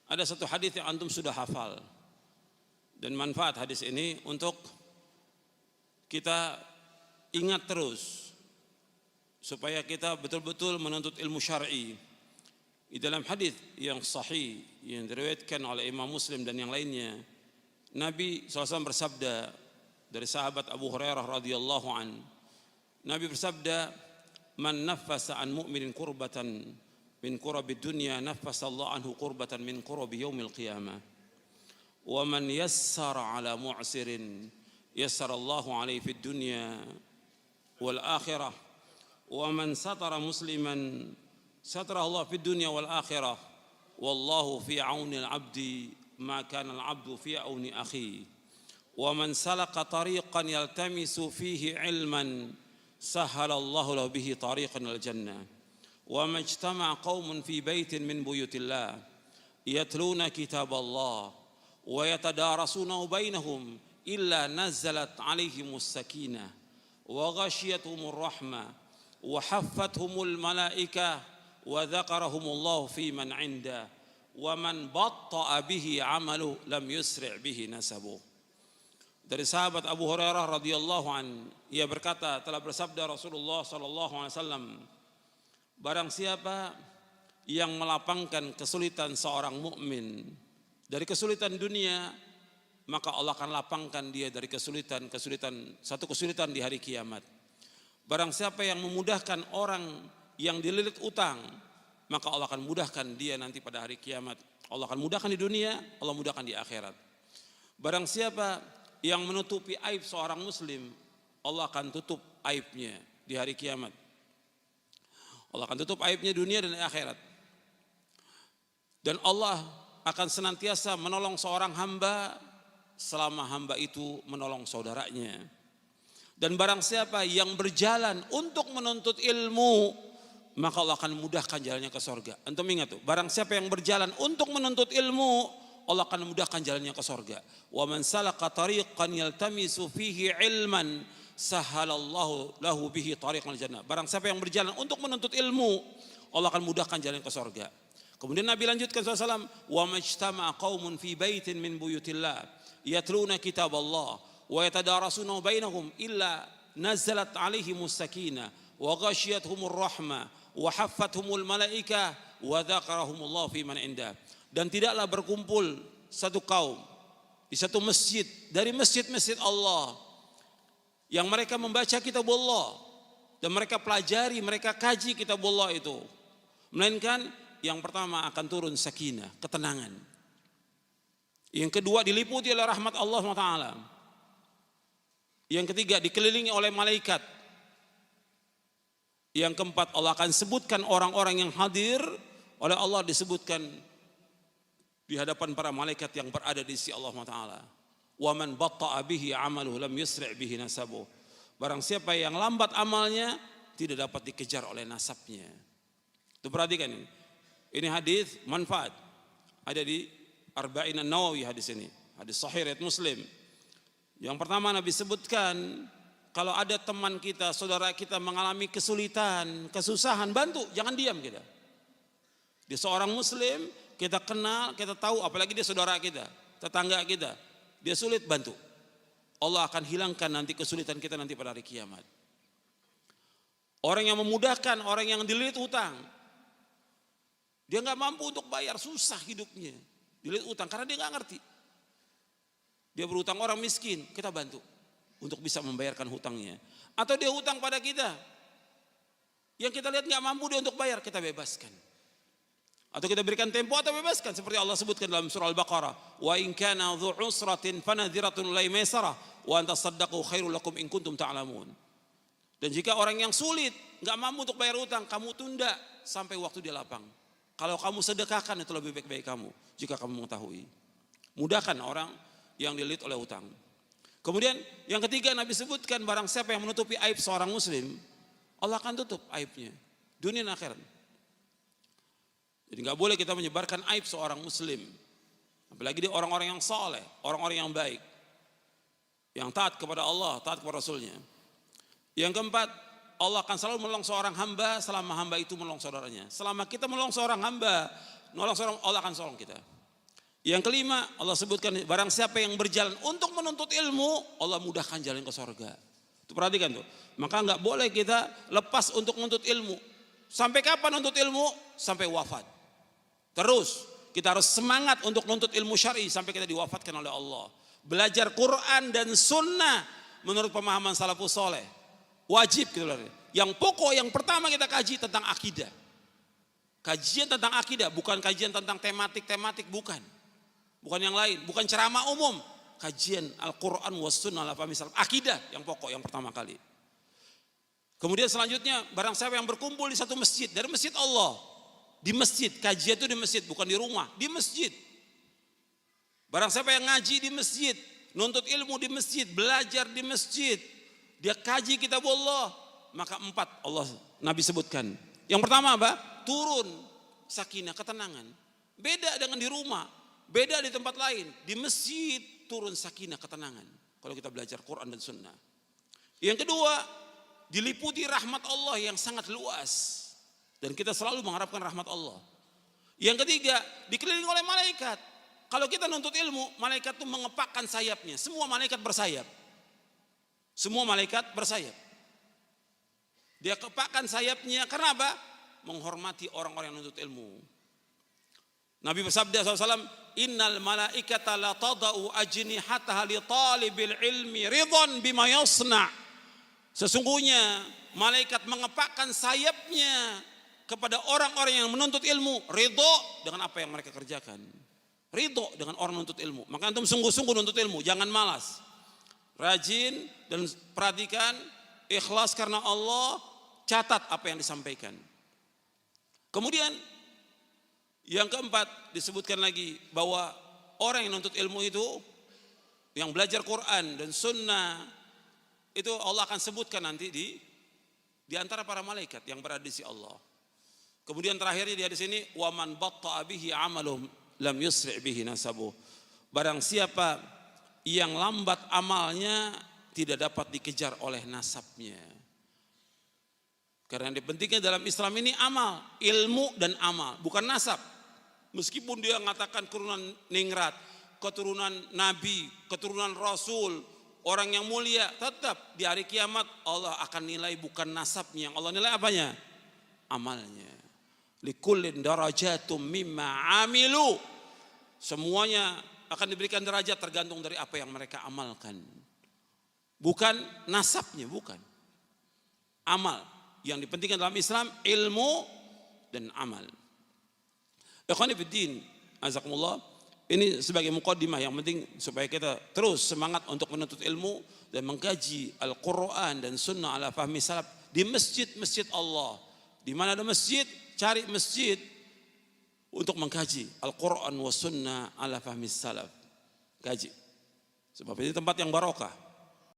ada satu hadis yang antum sudah hafal. Dan manfaat hadis ini untuk kita ingat terus supaya kita betul-betul menuntut ilmu syar'i. Di dalam hadis yang sahih yang diriwayatkan oleh Imam Muslim dan yang lainnya, Nabi SAW bersabda dari sahabat Abu Hurairah radhiyallahu an. Nabi bersabda, "Man naffasa an mu'minin kurbatan min kurabi dunya, naffasa Allah anhu kurbatan min kurabi yaumil qiyamah. Wa man yassara ala mu'sirin, yassara Allahu alaihi fid dunya wal akhirah. Wa man satara musliman, satara Allah fid dunya wal akhirah. Wallahu fi auni al-'abdi ma kana al-'abdu fi auni akhi. Wa man salaka tariqan yaltamisu fihi 'ilman, sahhala Allahu lahu bihi tariqan al-jannah. Wa ma ijtama'a qaumun fi baitin min buyutillah yatluna kitab Allah wa yatadarasunahu bainahum illa nazalat 'alaihimus sakinah wa ghashiyatuhumur rahmah wa haffathumul malaikah wa dzakarahumullahu fi man 'inda wa man batta'a bihi 'amalu lam yusri' bihi nasabu." Dari sahabat Abu Hurairah radhiyallahu an, ia berkata, telah bersabda Rasulullah sallallahu alaihi wasallam, barang siapa yang melapangkan kesulitan seorang mukmin dari kesulitan dunia, maka Allah akan lapangkan dia dari satu kesulitan di hari kiamat. Barang siapa yang memudahkan orang yang dililit utang, maka Allah akan mudahkan dia nanti pada hari kiamat. Allah akan mudahkan di dunia, Allah mudahkan di akhirat. Barang siapa yang menutupi aib seorang muslim, Allah akan tutup aibnya di hari kiamat. Allah akan tutup aibnya dunia dan akhirat. Dan Allah akan senantiasa menolong seorang hamba selama hamba itu menolong saudaranya. Dan barang siapa yang berjalan untuk menuntut ilmu, maka Allah akan mudahkan jalannya ke surga. Antum ingat tuh, barang siapa yang berjalan untuk menuntut ilmu, Allah akan mudahkan jalannya ke surga. Wa man salaka tariqan yaltamisu fihi ilman, sahalallahu lahu bihi tariqal jannah. Barang siapa yang berjalan untuk menuntut ilmu, Allah akan mudahkan jalan ke surga. Kemudian Nabi lanjutkan SAW, wa majtama'a qaumun fi baitin min buyutillah yatluna kitab Allah wa yatadarasunahu bainahum illa nazalat alaihimus sakinah wa ghashiyatuhumur rahmah wa haffathumul malaikah wa dzakarahumullahu fi man indah. Dan tidaklah berkumpul satu kaum di satu masjid dari masjid-masjid Allah yang mereka membaca kitab Allah dan mereka pelajari, mereka kaji kitab Allah itu, melainkan yang pertama akan turun sakinah, ketenangan. Yang kedua diliputi oleh rahmat Allah SWT. Yang ketiga dikelilingi oleh malaikat. Yang keempat Allah akan sebutkan orang-orang yang hadir oleh Allah, disebutkan di hadapan para malaikat yang berada di sisi Allah SWT. Wa man batta'a bihi 'amaluhu lam yusri' bihi nasabuh. Barang siapa yang lambat amalnya, tidak dapat dikejar oleh nasabnya. Itu perhatikan ini. Ini hadis manfaat. Ada di Arba'in An-Nawawi hadis ini. Hadis sahih riwayat Muslim. Yang pertama Nabi sebutkan, kalau ada teman kita, saudara kita mengalami kesulitan, kesusahan, bantu, jangan diam kita. Dia seorang muslim, kita kenal, kita tahu, apalagi dia saudara kita, tetangga kita, dia sulit, bantu. Allah akan hilangkan nanti kesulitan kita nanti pada hari kiamat. Orang yang memudahkan, orang yang dililit utang, dia nggak mampu untuk bayar, susah hidupnya, dililit utang karena dia nggak ngerti. Dia berutang orang miskin, kita bantu untuk bisa membayarkan hutangnya. Atau dia hutang pada kita, yang kita lihat nggak mampu dia untuk bayar, kita bebaskan. Atau kita berikan tempo atau bebaskan, seperti Allah sebutkan dalam surah Al-Baqarah, wa in kana dzu usratin fanadhiratun ilai maisarah wa an tasaddaqu khairul lakum in kuntum ta'lamun. Dan jika orang yang sulit nggak mampu untuk bayar hutang, kamu tunda sampai waktu dia lapang. Kalau kamu sedekahkan itu lebih baik-baik kamu jika kamu mengetahui. Mudahkan orang yang dililit oleh hutang. Kemudian yang ketiga Nabi sebutkan, barang siapa yang menutupi aib seorang muslim, Allah akan tutup aibnya dunia dan akhirat. Jadi nggak boleh kita menyebarkan aib seorang muslim, apalagi dia orang-orang yang saleh, orang-orang yang baik, yang taat kepada Allah, taat kepada Rasulnya. Yang keempat, Allah akan selalu menolong seorang hamba selama hamba itu menolong saudaranya. Selama kita menolong seorang hamba, menolong seorang, Allah akan tolong kita. Yang kelima, Allah sebutkan barang siapa yang berjalan untuk menuntut ilmu, Allah mudahkan jalan ke surga. Itu perhatikan tuh. Maka nggak boleh kita lepas untuk menuntut ilmu. Sampai kapan menuntut ilmu? Sampai wafat. Terus kita harus semangat untuk menuntut ilmu syar'i sampai kita diwafatkan oleh Allah. Belajar Quran dan Sunnah menurut pemahaman salafus soleh. Wajib gitu loh. Yang pokok yang pertama kita kaji tentang akidah. Kajian tentang akidah, bukan kajian tentang tematik-tematik, bukan. Bukan yang lain, bukan ceramah umum. Kajian Al-Quran was Sunnah ala fahmi salaf. Akidah yang pokok yang pertama kali. Kemudian selanjutnya barang siapa yang berkumpul di satu masjid, dari masjid Allah. Di masjid, kajian itu di masjid, bukan di rumah, di masjid. Barang siapa yang ngaji di masjid, nuntut ilmu di masjid, belajar di masjid, dia kaji kitab Allah, maka 4 Allah Nabi sebutkan. Yang pertama apa? Turun sakinah, ketenangan. Beda dengan di rumah, beda di tempat lain. Di masjid turun sakinah, ketenangan. Kalau kita belajar Quran dan Sunnah. Yang kedua, diliputi rahmat Allah yang sangat luas. Dan kita selalu mengharapkan rahmat Allah. Yang ketiga, dikelilingi oleh malaikat. Kalau kita nuntut ilmu, malaikat itu mengepakkan sayapnya. Semua malaikat bersayap. Semua malaikat bersayap. Dia kepakkan sayapnya karena apa? Menghormati orang-orang yang nuntut ilmu. Nabi bersabda SAW, innal malaikata la tada'u ajnihataha li talibil ilmi ridhan bima yasna'. Sesungguhnya malaikat mengepakkan sayapnya kepada orang-orang yang menuntut ilmu, ridho dengan apa yang mereka kerjakan. Ridho dengan orang menuntut ilmu. Maka antum sungguh-sungguh menuntut ilmu, jangan malas. Rajin dan perhatikan, ikhlas karena Allah, catat apa yang disampaikan. Kemudian yang keempat disebutkan lagi bahwa orang yang menuntut ilmu itu, yang belajar Quran dan Sunnah, itu Allah akan sebutkan nanti di antara para malaikat yang berada di sisi Allah. Kemudian terakhirnya di hadis ini, waman batta'a bihi 'amaluhum lam yusri' bihi nasabuh. Barang siapa yang lambat amalnya tidak dapat dikejar oleh nasabnya. Karena yang dipentingkan dalam Islam ini amal, ilmu dan amal, bukan nasab. Meskipun dia mengatakan keturunan ningrat, keturunan nabi, keturunan rasul, orang yang mulia, tetap di hari kiamat Allah akan nilai bukan nasabnya, yang Allah nilai apanya? Amalnya. Likullin darajatum mimma amilu. Semuanya akan diberikan derajat tergantung dari apa yang mereka amalkan. Bukan nasabnya, bukan. Amal. Yang dipentingkan dalam Islam ilmu dan amal. Ikhwani fiddin, azakumullah. Ini sebagai muqaddimah yang penting supaya kita terus semangat untuk menuntut ilmu dan mengkaji Al-Quran dan Sunnah ala fahmi salaf di masjid-masjid Allah. Di mana ada masjid, cari masjid untuk mengkaji Al-Quran wa Sunnah ala fahmi salaf. Kaji. Sebab ini tempat yang barokah.